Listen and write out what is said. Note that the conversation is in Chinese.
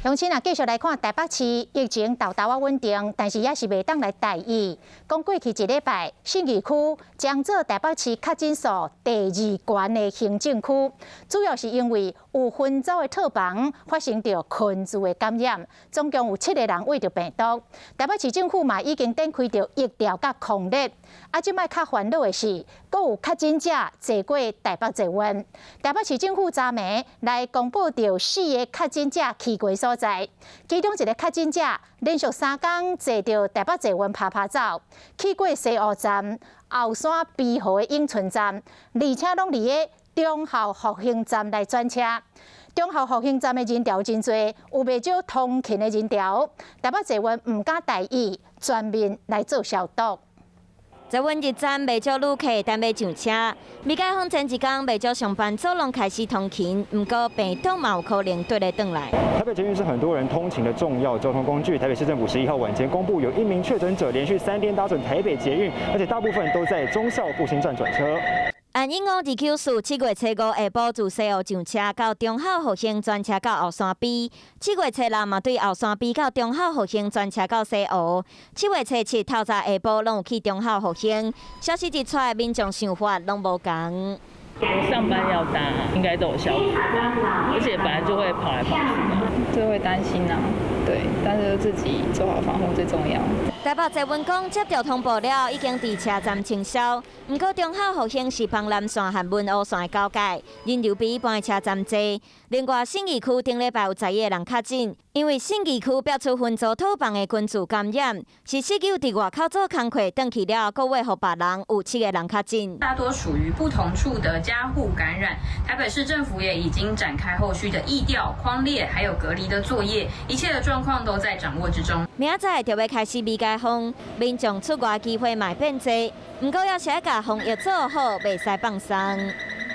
乡亲啊，继续来看台北市疫情豆豆稳定，但是也是袂当来大意。讲过去一礼拜，信义区将做台北市确诊数第2悬的行政区，主要是因为有分组的套房发生着群聚的感染，总共有7个人胃着病毒。台北市政府嘛已经展开着疫调甲抗疫。即摆较烦恼的是，阁有确诊者坐过台北捷运。台北市政府昨暝来公布着4个确诊者去过所在，其中一个确诊者连续3天坐着台北捷运拍走，去过西湖站、后山 B 号的永春站，而且拢伫个忠孝复兴站来转车。忠孝复兴站的人潮真多，有袂少通勤的人潮。台北捷运唔敢大意，全面来做消毒。捷运日站袂少旅客等要上车，未解封前一天袂少上班族拢开始通勤，不过病毒嘛有可能对来转来。台北捷运是很多人通勤的重要交通工具。台北市政府11号晚间公布，有1名确诊者连续3天搭乘台北捷运，而且大部分都在忠孝复兴站转车。按永和2Q 4 7月初5下晡自西湖上车到忠孝复兴转车到后山 B，7月初6嘛对后山 B 到忠孝复兴转车到西湖，7月初7透早下晡拢有去忠孝复兴。消息一出来，民众想法拢无同。上班要搭，应该都有效果，而且本来就会跑来跑去的，就会担心啊，对，但是自己做好防护最重要。台北捷运讲接到通报了，已经伫车站清消。不过忠孝复兴是芳南线和文湖线的交界，人流比一般的车站多。另外，信义区顶礼拜有11个人确诊，因为信义区标出分组套房的群聚感染，是市区伫外口做工课转去了，各位和别人有7个人确诊。大多属于不同处的家户感染，台北市政府也已经展开后续的疫调、匡列还有隔离的作业，一切的状况都在掌握之中。明仔就要开始未解封，民众出外机会嘛变多，不过要是要甲防疫做好，袂使放松。